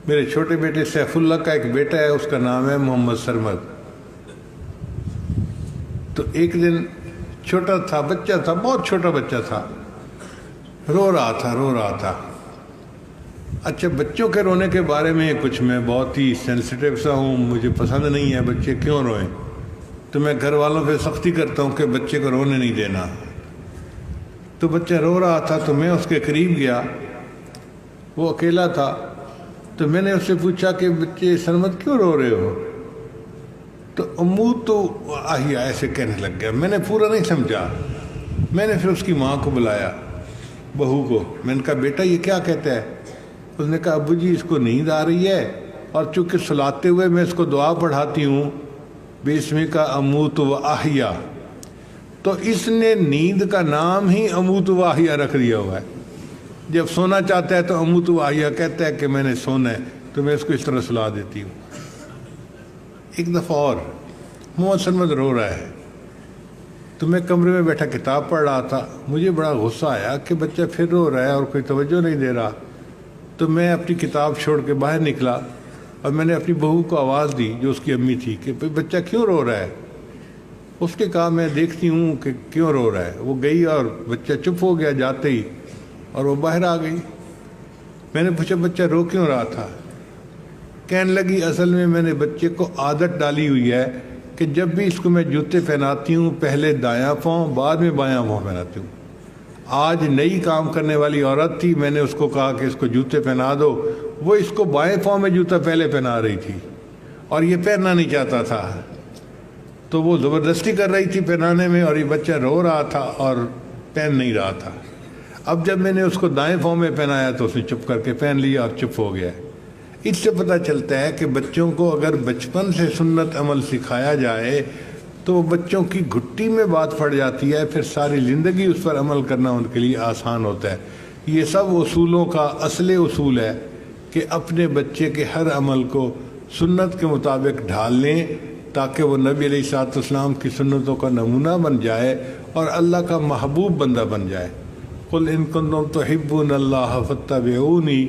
میرے چھوٹے بیٹے سیف اللہ کا ایک بیٹا ہے، اس کا نام ہے محمد سرمد۔ تو ایک دن چھوٹا تھا، بچہ تھا، بہت چھوٹا بچہ تھا، رو رہا تھا۔ اچھا، بچوں کے رونے کے بارے میں کچھ میں بہت ہی سینسیٹیو سا ہوں، مجھے پسند نہیں ہے بچے کیوں روئیں، تو میں گھر والوں پہ سختی کرتا ہوں کہ بچے کو رونے نہیں دینا۔ تو بچہ رو رہا تھا تو میں اس کے قریب گیا، وہ اکیلا تھا، تو میں نے اس سے پوچھا کہ بچے سرمد کیوں رو رہے ہو؟ تو امو تو آہیا ایسے کہنے لگ گیا۔ میں نے پورا نہیں سمجھا، میں نے پھر اس کی ماں کو بلایا، بہو کو، میں نے کہا بیٹا یہ کیا کہتا ہے؟ اس نے کہا ابو جی اس کو نیند آ رہی ہے، اور چونکہ سلاتے ہوئے میں اس کو دعا پڑھاتی ہوں بسمک اموت و احیا، تو اس نے نیند کا نام ہی اموت و احیا رکھ دیا ہوا ہے۔ جب سونا چاہتا ہے تو اموت و احیا کہتا ہے کہ میں نے سونا ہے، تو میں اس کو اس طرح سلا دیتی ہوں۔ ایک دفعہ اور محمد سرمد رو رہا ہے، تو میں کمرے میں بیٹھا کتاب پڑھ رہا تھا، مجھے بڑا غصہ آیا کہ بچہ پھر رو رہا ہے اور کوئی توجہ نہیں دے رہا۔ تو میں اپنی کتاب چھوڑ کے باہر نکلا اور میں نے اپنی بہو کو آواز دی جو اس کی امی تھی کہ بچہ کیوں رو رہا ہے؟ اس نے کہا میں دیکھتی ہوں کہ کیوں رو رہا ہے۔ وہ گئی اور بچہ چپ ہو گیا جاتے ہی، اور وہ باہر آ گئی۔ میں نے پوچھا بچہ رو کیوں رہا تھا؟ کہنے لگی اصل میں نے بچے کو عادت ڈالی ہوئی ہے کہ جب بھی اس کو میں جوتے پہناتی ہوں پہلے دایاں پاؤں بعد میں بایاں پاؤں پہناتی ہوں۔ آج نئی کام کرنے والی عورت تھی، میں نے اس کو کہا کہ اس کو جوتے پہنا دو، وہ اس کو بائیں پاؤں میں جوتا پہلے پہنا رہی تھی اور یہ پہننا نہیں چاہتا تھا، تو وہ زبردستی کر رہی تھی پہنانے میں، اور یہ بچہ رو رہا تھا اور پہن نہیں رہا تھا۔ اب جب میں نے اس کو دائیں پاؤں میں پہنایا تو اس نے چپ کر کے پہن لیا اور چپ ہو گیا۔ اس سے پتہ چلتا ہے کہ بچوں کو اگر بچپن سے سنت عمل سکھایا جائے تو بچوں کی گھٹی میں بات پڑ جاتی ہے، پھر ساری زندگی اس پر عمل کرنا ان کے لیے آسان ہوتا ہے۔ یہ سب اصولوں کا اصل اصول ہے کہ اپنے بچے کے ہر عمل کو سنت کے مطابق ڈھال لیں تاکہ وہ نبی علیہ الصلوۃ والسلام کی سنتوں کا نمونہ بن جائے اور اللہ کا محبوب بندہ بن جائے۔ قل ان کنتم تحبون اللہ فاتبعونی